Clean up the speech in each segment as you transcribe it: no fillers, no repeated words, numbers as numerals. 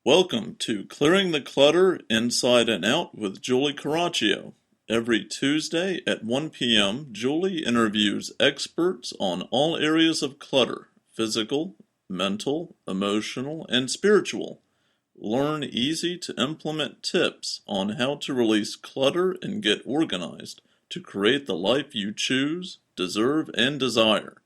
Welcome to Clearing the Clutter Inside and Out with Julie Caraccio. Every Tuesday at 1 p.m., Julie interviews experts on all areas of clutter: physical, mental, emotional, and spiritual. Learn easy to implement tips on how to release clutter and get organized to create the life you choose, deserve, and desire.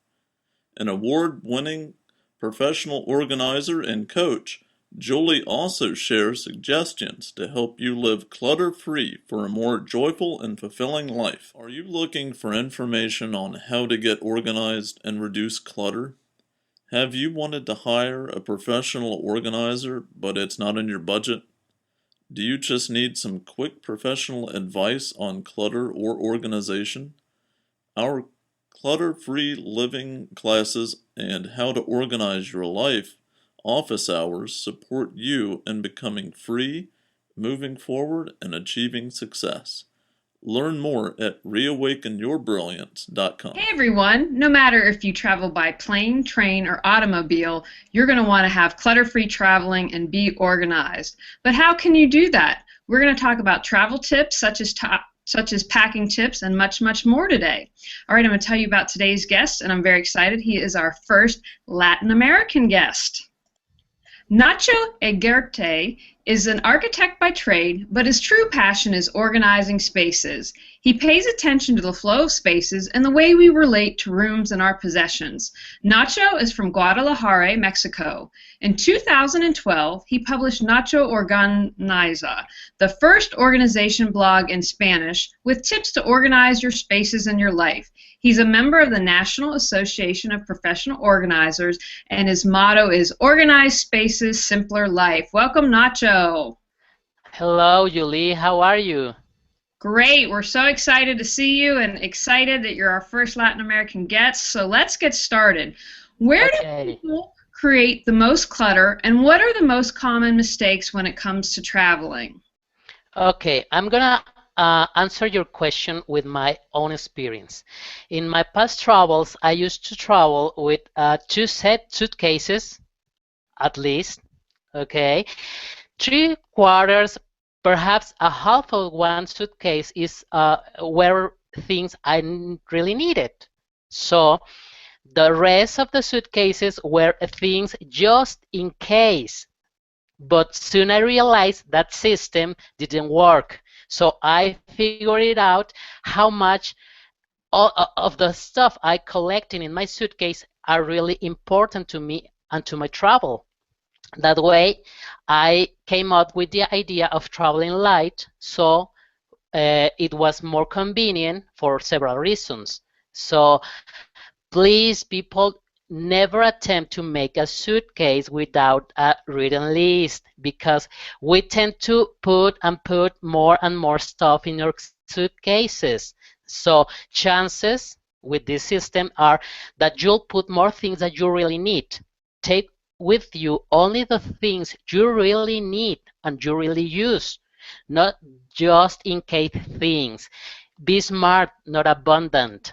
An award-winning professional organizer and coach, Julie also shares suggestions to help you live clutter-free for a more joyful and fulfilling life. Are you looking for information on how to get organized and reduce clutter? Have you wanted to hire a professional organizer, but it's not in your budget? Do you just need some quick professional advice on clutter or organization? Our clutter-free living classes and how to organize your life office hours support you in becoming free, moving forward, and achieving success. Learn more at reawakenyourbrilliance.com. Hey everyone, no matter if you travel by plane, train, or automobile, you're going to want to have clutter-free traveling and be organized. But how can you do that? We're going to talk about travel tips such as packing tips and much, much more today. All right, I'm going to tell you about today's guest, and I'm very excited. He is our first Latin American guest. Nacho Eguiarte is an architect by trade, but his true passion is organizing spaces. He pays attention to the flow of spaces and the way we relate to rooms and our possessions. Nacho is from Guadalajara, Mexico. In 2012, he published Nacho Organiza, the first organization blog in Spanish with tips to organize your spaces in your life. He's a member of the National Association of Professional Organizers, and his motto is Organized Spaces, Simpler Life. Welcome, Nacho. Hello, Julie. How are you? Great. We're so excited to see you and excited that you're our first Latin American guest. So let's get started. Where do people create the most clutter, and what are the most common mistakes when it comes to traveling? Okay, I'm gonna answer your question with my own experience. In my past travels, I used to travel with two suitcases, at least, okay? 3/4, perhaps a half of one suitcase is where things I really needed. So the rest of the suitcases were things just in case. But soon I realized that system didn't work. So I figured it out how much of the stuff I collected in my suitcase are really important to me and to my travel. That way, I came up with the idea of traveling light, so it was more convenient for several reasons. So please, people, never attempt to make a suitcase without a written list, because we tend to put more and more stuff in your suitcases. So chances with this system are that you'll put more things that you really need. Take with you only the things you really need and you really use, not just in case things. Be smart, not abundant.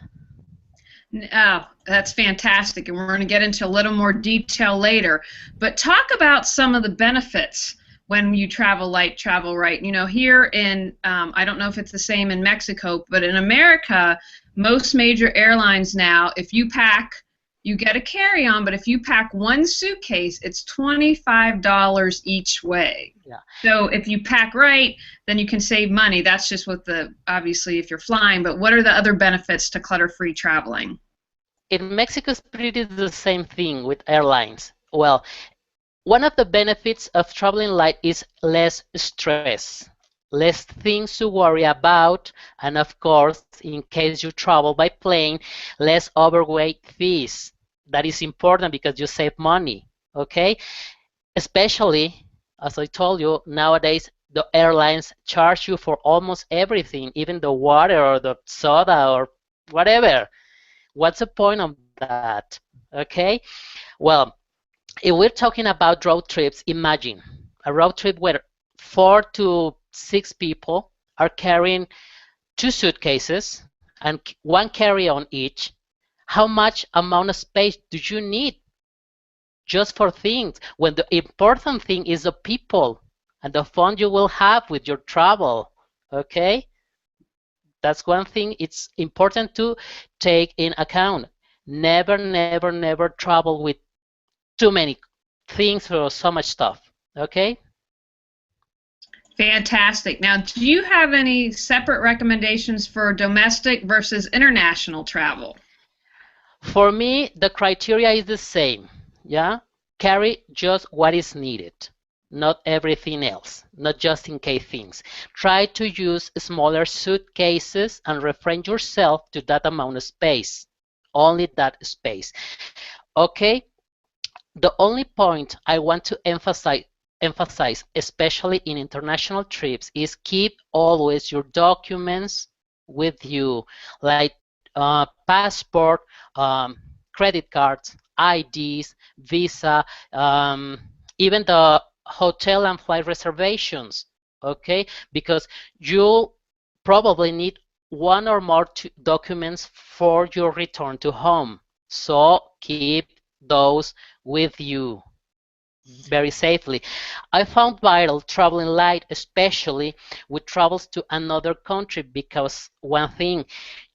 Oh, that's fantastic, and we're going to get into a little more detail later. But talk about some of the benefits when you travel light, travel right. You know, here in, I don't know if it's the same in Mexico, but in America, most major airlines now, if you pack, you get a carry-on, but if you pack one suitcase, it's $25 each way. Yeah. So if you pack right, then you can save money. That's just what obviously if you're flying, but what are the other benefits to clutter-free traveling? In Mexico, it's pretty the same thing with airlines. Well, one of the benefits of traveling light is less stress, less things to worry about, and of course, in case you travel by plane, less overweight fees. That is important because you save money, okay? Especially, as I told you, nowadays the airlines charge you for almost everything, even the water or the soda or whatever. What's the point of that, okay? Well, if we're talking about road trips, imagine a road trip where 4 to 6 people are carrying 2 suitcases and one carry-on each. How much amount of space do you need? just for things, when the important thing is the people and the fun you will have with your travel. Okay? That's one thing it's important to take in account. Never, never, never travel with too many things or so much stuff. Okay? Fantastic. Now, do you have any separate recommendations for domestic versus international travel? For me, the criteria is the same. Yeah? Carry just what is needed, not everything else, not just in case things. Try to use smaller suitcases and refrain yourself to that amount of space. Only that space. Okay? The only point I want to emphasize, especially in international trips, is keep always your documents with you, like passport, credit cards, IDs, visa, even the hotel and flight reservations. Okay, because you probably need one or more documents for your return to home. So keep those with you very safely. I found vital traveling light, especially with travels to another country, because one thing,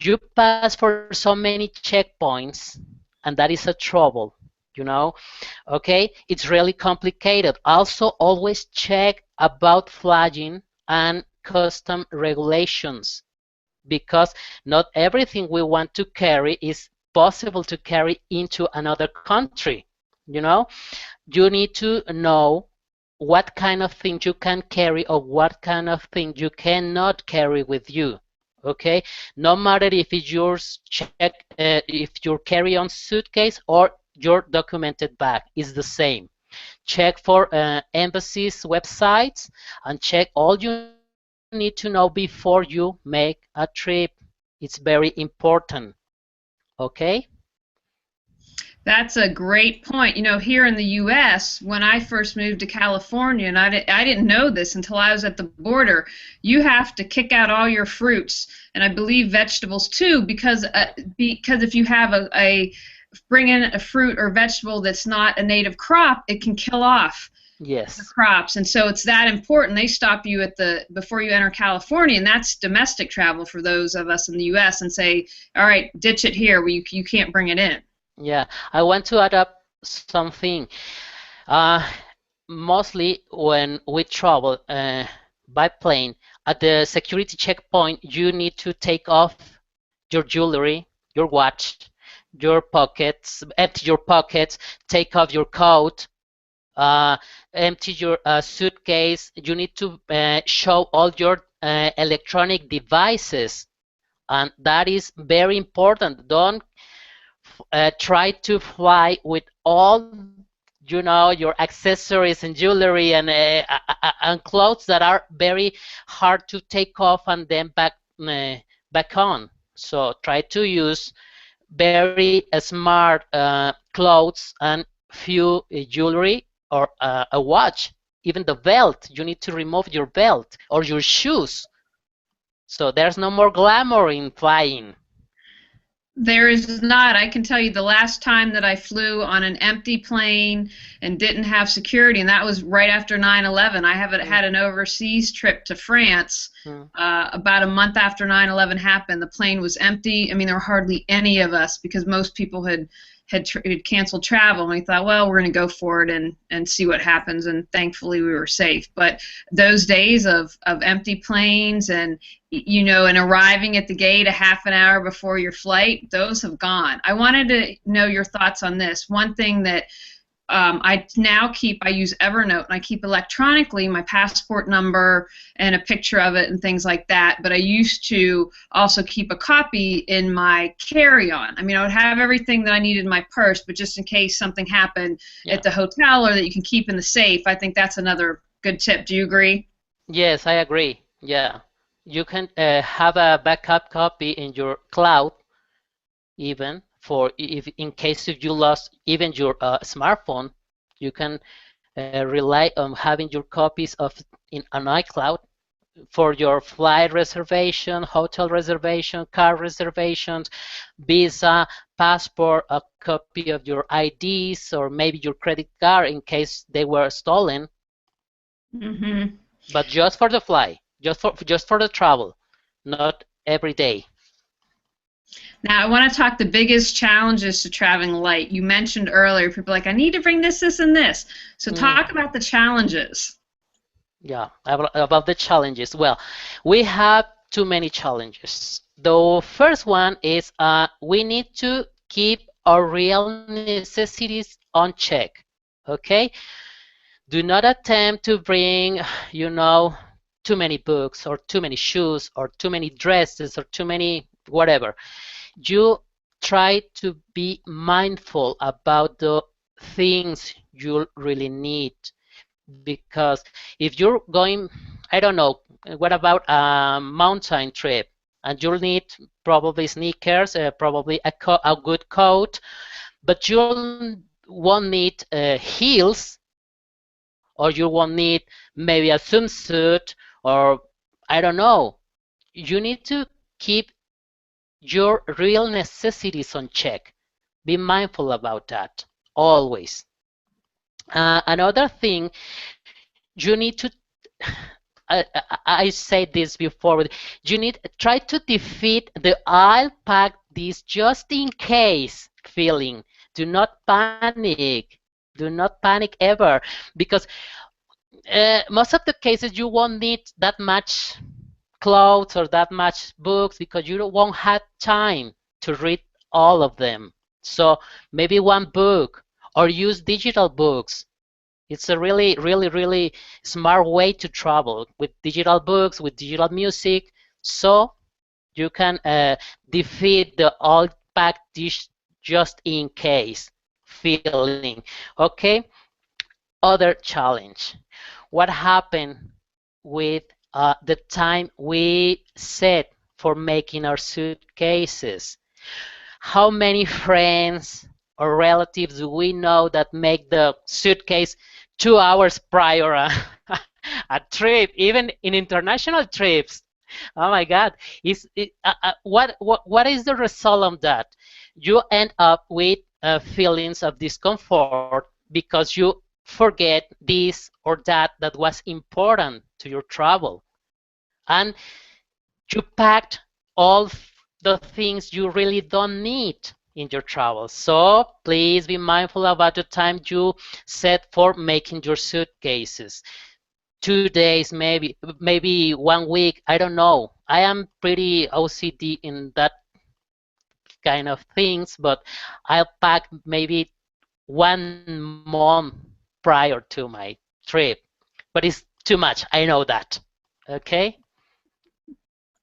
you pass for so many checkpoints, and that is a trouble, you know. Okay, it's really complicated. Also, always check about flagging and custom regulations, because not everything we want to carry is possible to carry into another country, you know. You need to know what kind of thing you can carry or what kind of thing you cannot carry with you. Okay, no matter if it's yours, check if your carry-on suitcase or your documented bag is the same. Check for embassies websites and check all you need to know before you make a trip. It's very important. Okay. That's a great point. You know, here in the U.S., when I first moved to California, and I didn't know this until I was at the border, you have to kick out all your fruits, and I believe vegetables too, because if you have a bring in a fruit or vegetable that's not a native crop, it can kill off Yes. the crops, and so it's that important. They stop you at the before you enter California, and that's domestic travel for those of us in the U.S. and say, all right, ditch it here, where you can't bring it in. Yeah, I want to add up something. Uh, Mostly when we travel by plane, at the security checkpoint, you need to take off your jewelry, your watch, your pockets, empty your pockets, take off your coat, uh, empty your suitcase. You need to show all your electronic devices, and that is very important. Don't try to fly with all, you know, your accessories and jewelry and clothes that are very hard to take off and then back on. So try to use very smart clothes and few jewelry or a watch. Even the belt, you need to remove your belt or your shoes. So there's no more glamour in flying. There is not. I can tell you the last time that I flew on an empty plane and didn't have security, and that was right after 9/11. I haven't had an overseas trip to France. Mm. About a month after 9/11 happened, the plane was empty. I mean, there were hardly any of us because most people had canceled travel, and we thought, well, we're going to go for it and see what happens, and thankfully we were safe. But those days of empty planes and, you know, and arriving at the gate a half an hour before your flight, those have gone. I wanted to know your thoughts on this. One thing that I now I use Evernote, and I keep electronically my passport number and a picture of it and things like that, but I used to also keep a copy in my carry-on. I mean, I would have everything that I needed in my purse, but just in case something happened at the hotel or that you can keep in the safe, I think that's another good tip. Do you agree? Yes, I agree. Yeah. You can have a backup copy in your cloud, even for if in case if you lost even your smartphone, you can rely on having your copies of in an iCloud for your flight reservation, hotel reservation, car reservations, visa, passport, a copy of your IDs, or maybe your credit card in case they were stolen. Mm-hmm. But just for the fly, just for the travel, not every day. Now, I want to talk the biggest challenges to traveling light. You mentioned earlier, people are like, I need to bring this, and this. So talk about the challenges. Yeah, about the challenges. Well, we have too many challenges. The first one is we need to keep our real necessities on check. Okay? Do not attempt to bring, you know, too many books or too many shoes or too many dresses or too many whatever. You try to be mindful about the things you really need, because if you're going, I don't know, what about a mountain trip, and you'll need probably sneakers, probably a good coat, but you won't need heels, or you won't need maybe a swimsuit, or I don't know. You need to keep your real necessities on check. Be mindful about that always. Another thing, you need to I said this before. You need try to defeat the I'll pack this just in case feeling. Do not panic. Do not panic ever, because most of the cases you won't need that much clothes or that much books because you won't have time to read all of them. So maybe one book, or use digital books. It's a really, really, really smart way to travel with digital books, with digital music, so you can defeat the all pack dish just in case feeling. Okay? Other challenge. What happened with the time we set for making our suitcases? How many friends or relatives do we know that make the suitcase 2 hours prior a trip, even in international trips? Oh my God! What is the result of that? You end up with feelings of discomfort because you forget this or that was important to your travel, and you packed all the things you really don't need in your travel. So please be mindful about the time you set for making your suitcases. 2 days, maybe 1 week. I don't know. I am pretty OCD in that kind of things, but I'll pack maybe 1 month prior to my trip. But it's too much. I know that. Okay.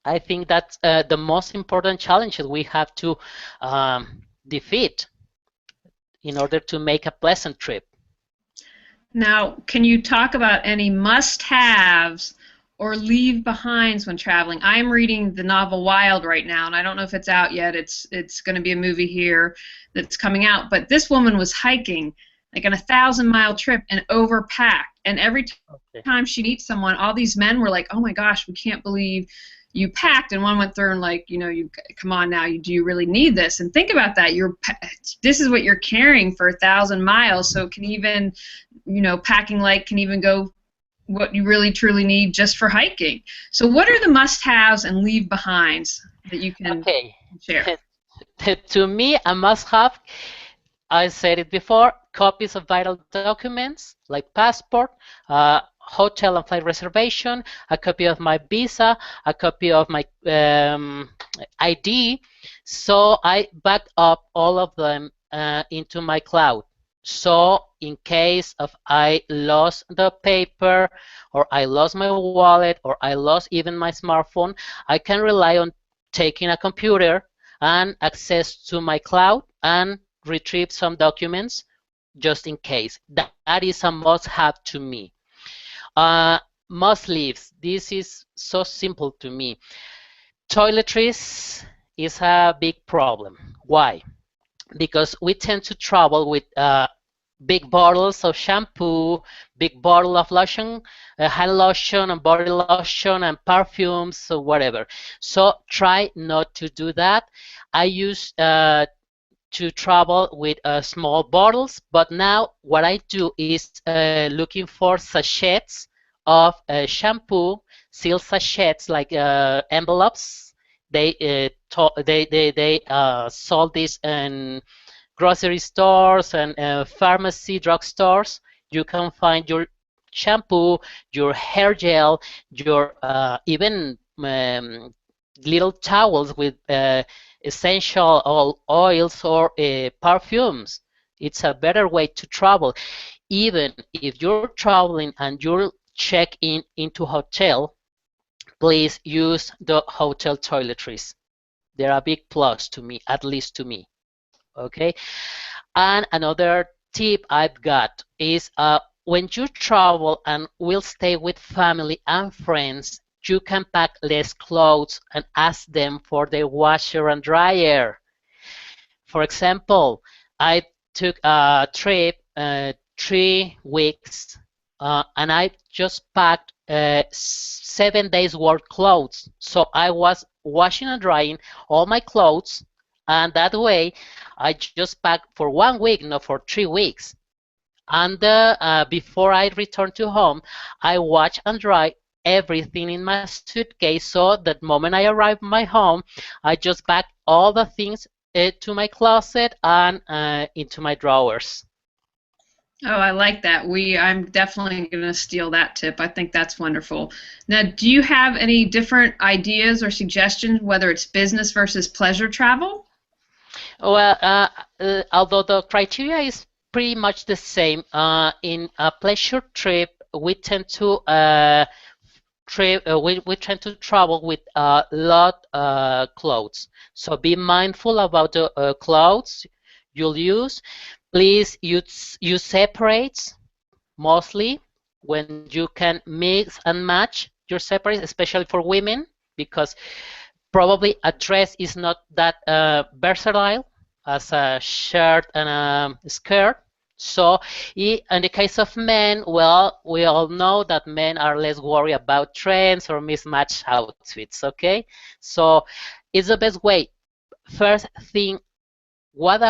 I think that's the most important challenge that we have to defeat in order to make a pleasant trip. Now, can you talk about any must-haves or leave behinds when traveling? I'm reading the novel Wild right now, and I don't know if it's out yet. It's going to be a movie here that's coming out. But this woman was hiking like on a 1,000-mile trip and overpacked. And every time she meets someone, all these men were like, "Oh my gosh, we can't believe you packed." And one went through and like, you come on now, do you really need this? And think about that. This is what you're carrying for 1,000 miles. So it can even, packing light can even go what you really truly need just for hiking. So what are the must-haves and leave-behinds that you can share? To me, a must-have, I said it before, copies of vital documents like passport, hotel and flight reservation, a copy of my visa, a copy of my ID. So I backed up all of them into my cloud. So in case of I lost the paper, or I lost my wallet, or I lost even my smartphone, I can rely on taking a computer and access to my cloud and retrieve some documents just in case. That is a must-have to me. Must-leaves. This is so simple to me. Toiletries is a big problem. Why? Because we tend to travel with big bottles of shampoo, big bottle of lotion, hand lotion and body lotion and perfumes or whatever. So try not to do that. I use to travel with small bottles, but now what I do is looking for sachets of shampoo, seal sachets like envelopes. They sold this in grocery stores and pharmacy drugstores. You can find your shampoo, your hair gel, your even little towels with essential oils or perfumes. It's a better way to travel. Even if you're traveling and you'll check in into hotel, please use the hotel toiletries. They're a big plus to me, at least to me. Okay. And another tip I've got is when you travel and will stay with family and friends, you can pack less clothes and ask them for the washer and dryer. For example, I took a trip 3 weeks and I just packed 7 days worth clothes. So I was washing and drying all my clothes, and that way I just packed for 1 week, not for 3 weeks. And before I return to home, I wash and dry everything in my suitcase so that moment I arrive at my home, I just pack all the things to my closet and into my drawers. Oh, I like that. I'm definitely going to steal that tip. I think that's wonderful. Now, do you have any different ideas or suggestions, whether it's business versus pleasure travel? Well, although the criteria is pretty much the same, in a pleasure trip, we tend to we tend to travel with a lot clothes. So be mindful about the clothes you'll use. Please use separates mostly when you can mix and match your separates, especially for women, because probably a dress is not that versatile as a shirt and a skirt. So in the case of men, well, we all know that men are less worried about trends or mismatched outfits, okay? So it's the best way. First thing, what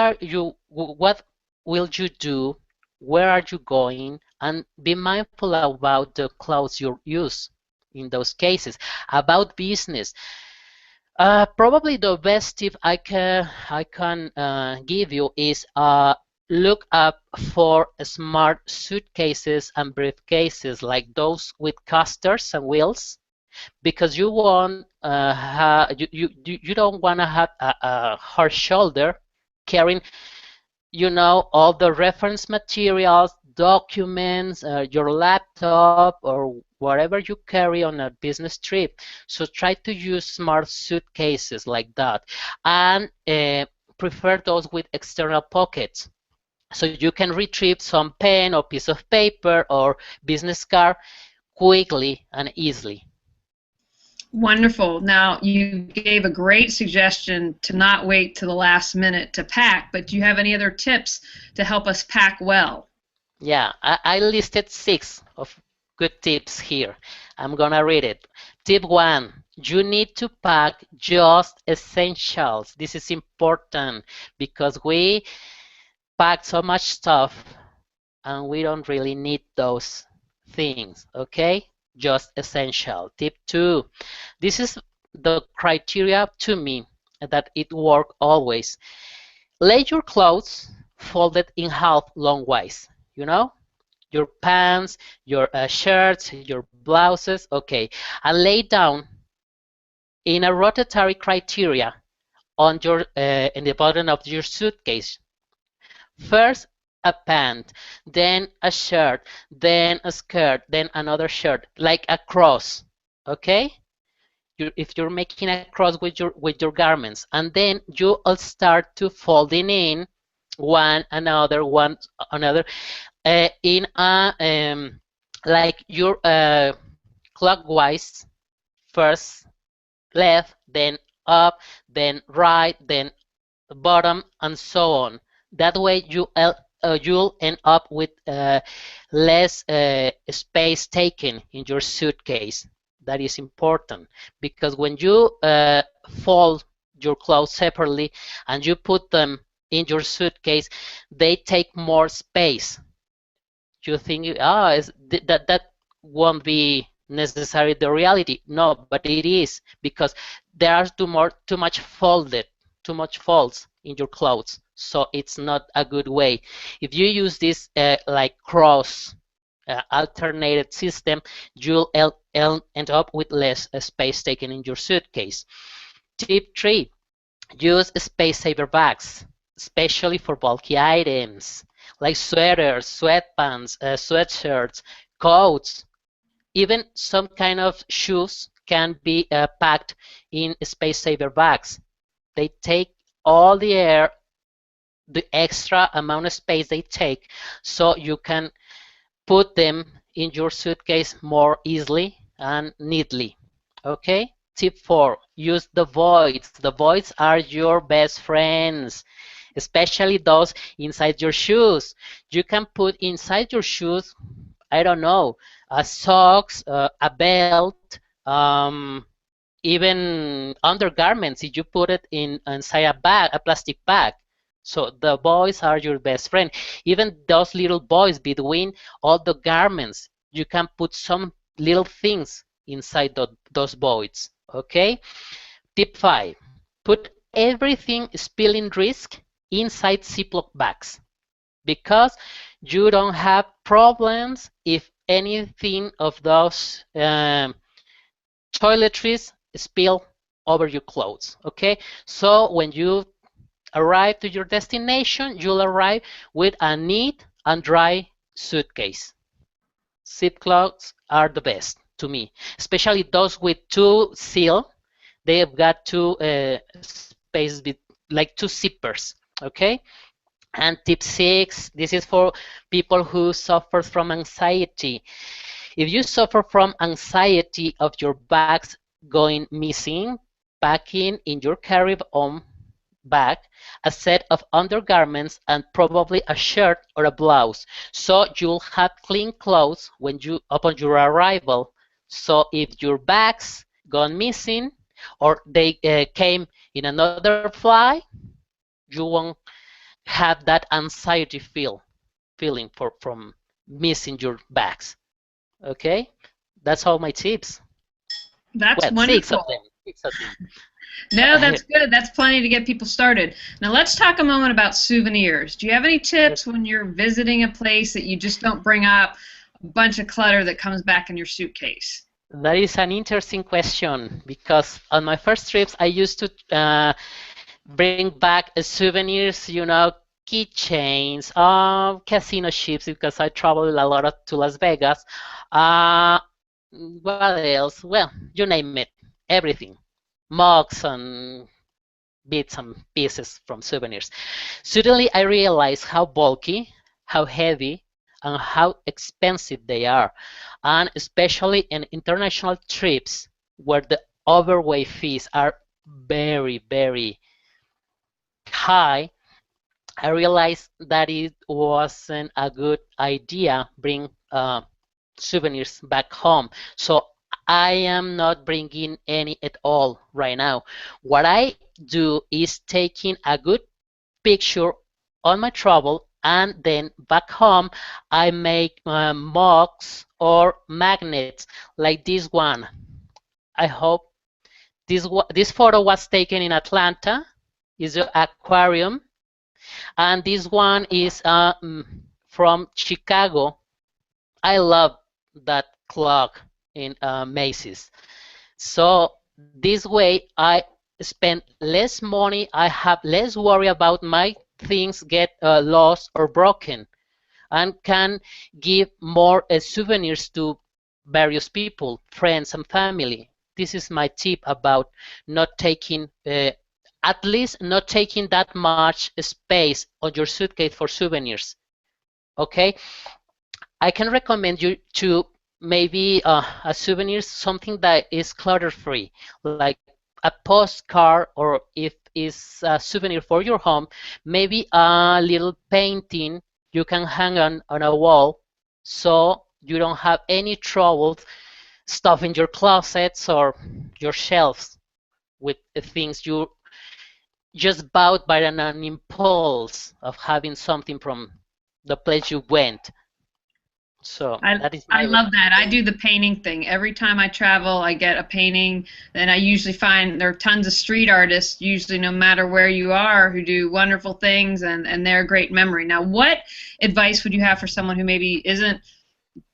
will you do? Where are you going? And be mindful about the clothes you use in those cases. About business, probably the best tip I can give you is look up for smart suitcases and briefcases like those with casters and wheels, because you want you don't want to have a hard shoulder carrying, all the reference materials, documents, your laptop, or whatever you carry on a business trip. So try to use smart suitcases like that, and prefer those with external pockets. So you can retrieve some pen or piece of paper or business card quickly and easily. Wonderful. Now, you gave a great suggestion to not wait to the last minute to pack, but do you have any other tips to help us pack well? Yeah, I listed 6 of good tips here. I'm gonna read it. Tip 1, you need to pack just essentials. This is important because we pack so much stuff and we don't really need those things, okay? Just essential. Tip 2, this is the criteria to me that it work always. Lay your clothes folded in half longwise, you know? Your pants, your shirts, your blouses, okay, and lay down in a rotatory criteria on your in the bottom of your suitcase. First a pant, then a shirt, then a skirt, then another shirt, like a cross. Okay? If you're making a cross with your garments, and then you will start to folding in one another in a like your clockwise, first left, then up, then right, then bottom, and so on. That way you'll end up with less space taken in your suitcase. That is important, because when you fold your clothes separately and you put them in your suitcase, they take more space. You think, that won't be necessarily the reality. No, but it is, because there are too much folded, too much folds in your clothes. So it's not a good way. If you use this like cross alternated system, you'll end up with less space taken in your suitcase. Tip 3, use space saver bags, especially for bulky items like sweaters, sweatpants, sweatshirts, coats, even some kind of shoes can be packed in space saver bags. They take all the air, the extra amount of space they take, so you can put them in your suitcase more easily and neatly. Okay? Tip 4, use the voids. The voids are your best friends, especially those inside your shoes. You can put inside your shoes, I don't know, socks, a belt, even undergarments if you put it inside a bag, a plastic bag. So the boys are your best friend. Even those little boys between all the garments, you can put some little things inside those voids. Okay. Tip 5, put everything spilling risk inside Ziploc bags, because you don't have problems if anything of those toiletries spill over your clothes. Okay, so when you arrive to your destination, you'll arrive with a neat and dry suitcase. Zip cloths are the best to me, especially those with two seal. They've got two spaces, like two zippers. Okay. And tip 6, this is for people who suffer from anxiety. If you suffer from anxiety of your bags going missing, packing in your carry-on bag a set of undergarments and probably a shirt or a blouse, so you'll have clean clothes when you upon your arrival. So if your bags gone missing or they came in another flight, you won't have that anxiety feeling from missing your bags. Okay, that's all my tips. That's Well, six of wonderful. them. 6 of them. No, that's good. That's plenty to get people started. Now let's talk a moment about souvenirs. Do you have any tips when you're visiting a place that you just don't bring up a bunch of clutter that comes back in your suitcase? That is an interesting question, because on my first trips I used to bring back souvenirs, keychains, casino chips, because I travel a lot to Las Vegas. Uh, what else? Well, you name it, everything. Mugs and bits and pieces from souvenirs. Suddenly, I realized how bulky, how heavy, and how expensive they are, and especially in international trips where the overweight fees are very, very high. I realized that it wasn't a good idea bring souvenirs back home. So I am not bringing any at all right now. What I do is taking a good picture on my travel, and then back home I make mugs or magnets like this one. I hope this photo was taken in Atlanta. Is an aquarium, and this one is from Chicago. I love that clock in Macy's. So this way I spend less money. I have less worry about my things get lost or broken, and can give more souvenirs to various people, friends and family. This is my tip about not taking, at least not taking that much space on your suitcase for souvenirs. Okay, I can recommend you to maybe a souvenir, something that is clutter free, like a postcard, or if it's a souvenir for your home, maybe a little painting you can hang on a wall, so you don't have any trouble stuffing your closets or your shelves with things just bought by an impulse of having something from the place you went. So that is I my love that. I recommendation. do the painting thing. Every time I travel, I get a painting, and I usually find there are tons of street artists, usually no matter where you are, who do wonderful things, and they're a great memory. Now, what advice would you have for someone who maybe isn't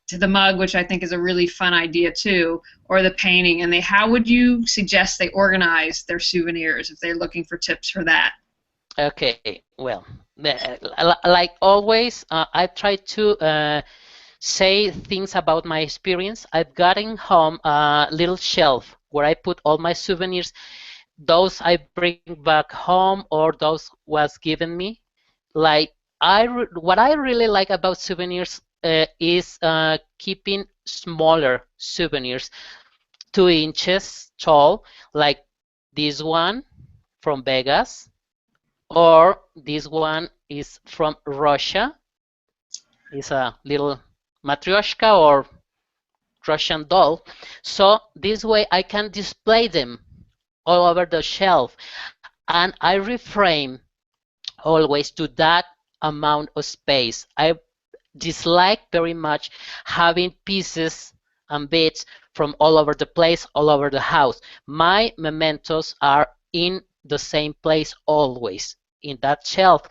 to the mug, which I think is a really fun idea too, or the painting, and how would you suggest they organize their souvenirs if they're looking for tips for that? Okay, well, like always, I try to say things about my experience. I've gotten home a little shelf where I put all my souvenirs, those I bring back home or those was given me. Like what I really like about souvenirs is keeping smaller souvenirs, 2 inches tall, like this one from Vegas, or this one is from Russia. It's a little matryoshka or Russian doll. So this way I can display them all over the shelf, and I reframe always to that amount of space. I dislike very much having pieces and bits from all over the place, all over the house. My mementos are in the same place always, in that shelf.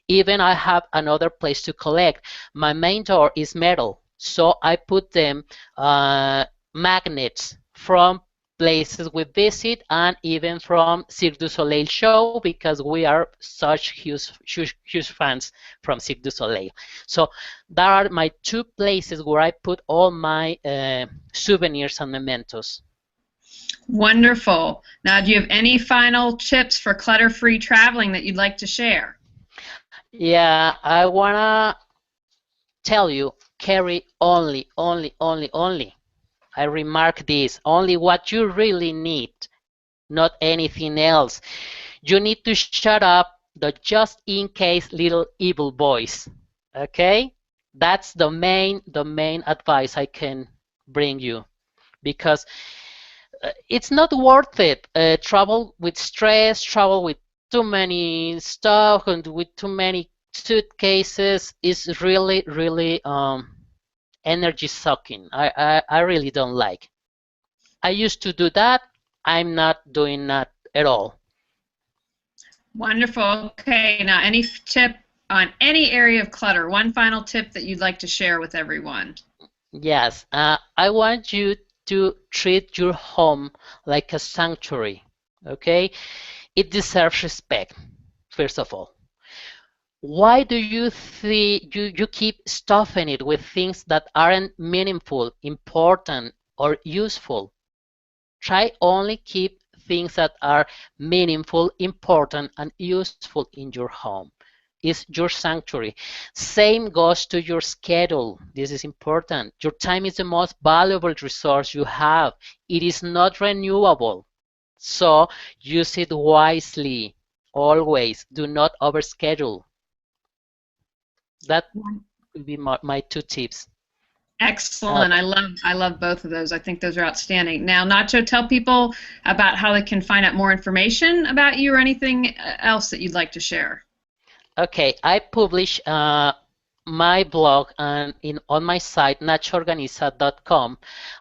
Even I have another place to collect. My main door is metal, so I put them magnets from places we visit and even from Cirque du Soleil show because we are such huge fans from Cirque du Soleil. So there are my 2 places where I put all my souvenirs and mementos. Wonderful. Now, do you have any final tips for clutter-free traveling that you'd like to share? Yeah, I wanna tell you, carry only. I remark this, only what you really need, not anything else. You need to shut up the just in case little evil voice. Okay? That's the main advice I can bring you because it's not worth it. Travel with stress, travel with too many stuff and with too many suitcases is really energy sucking. I really don't like. I used to do that. I'm not doing that at all. Wonderful. Okay, now any tip on any area of clutter? One final tip that you'd like to share with everyone? Yes, I want you to treat your home like a sanctuary. Okay? It deserves respect, first of all. Why do you think you keep stuffing it with things that aren't meaningful, important, or useful? Try only keep things that are meaningful, important, and useful in your home. It's your sanctuary. Same goes to your schedule. This is important. Your time is the most valuable resource you have. It is not renewable. So use it wisely. Always. Do not overschedule. That would be my 2 tips. Excellent. Okay. I love both of those. I think those are outstanding. Now, Nacho, tell people about how they can find out more information about you or anything else that you'd like to share. Okay, I publish my blog on my site nachoorganiza.com.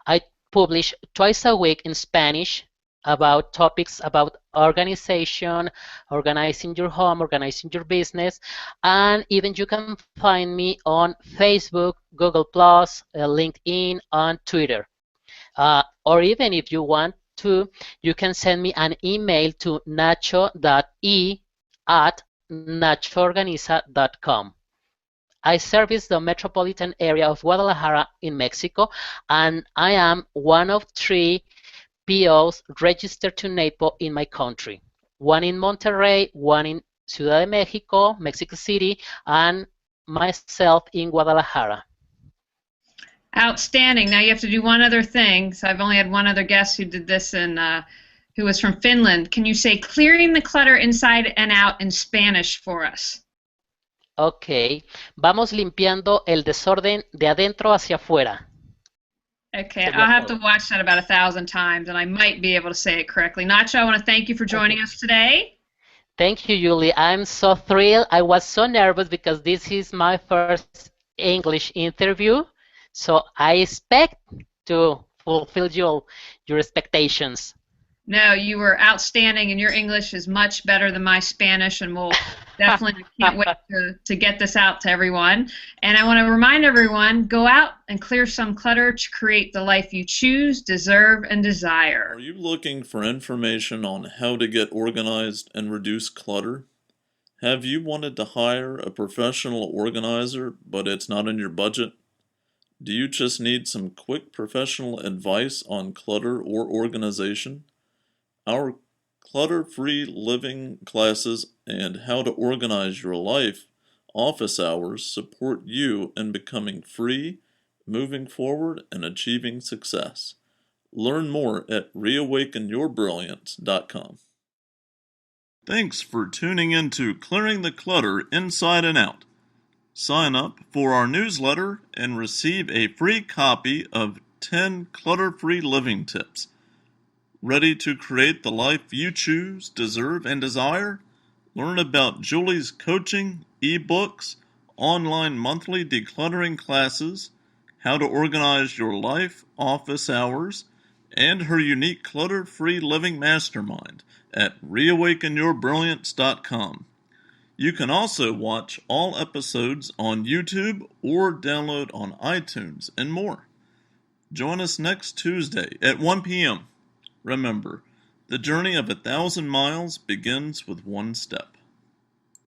I publish twice a week in Spanish about topics about organization, organizing your home, organizing your business, and even you can find me on Facebook, Google Plus, LinkedIn, and Twitter. Or even if you want to, you can send me an email to nacho.e@nachoorganiza.com. I service the metropolitan area of Guadalajara in Mexico, and I am one of 3 POs registered to NAPO in my country. One in Monterrey, one in Ciudad de Mexico, Mexico City, and myself in Guadalajara. Outstanding. Now you have to do one other thing. So I've only had one other guest who did this and who was from Finland. Can you say clearing the clutter inside and out in Spanish for us? Ok, vamos limpiando el desorden de adentro hacia afuera. Okay, Sería I'll have to todo. watch that about 1,000 times, and I might be able to say it correctly. Nacho, I want to thank you for joining Okay. us today. Thank you, Julie. I'm so thrilled. I was so nervous because this is my first English interview, so I expect to fulfill your expectations. No, you were outstanding, and your English is much better than my Spanish, and we'll definitely, I can't wait to get this out to everyone. And I want to remind everyone, go out and clear some clutter to create the life you choose, deserve, and desire. Are you looking for information on how to get organized and reduce clutter? Have you wanted to hire a professional organizer, but it's not in your budget? Do you just need some quick professional advice on clutter or organization? Our clutter-free living classes and how to organize your life office hours support you in becoming free, moving forward, and achieving success. Learn more at reawakenyourbrilliance.com. Thanks for tuning in to Clearing the Clutter Inside and Out. Sign up for our newsletter and receive a free copy of 10 clutter-free living tips. Ready to create the life you choose, deserve, and desire? Learn about Julie's coaching, ebooks, online monthly decluttering classes, how to organize your life, office hours, and her unique clutter-free living mastermind at reawakenyourbrilliance.com. You can also watch all episodes on YouTube or download on iTunes and more. Join us next Tuesday at 1 p.m. Remember, the journey of 1,000 miles begins with one step.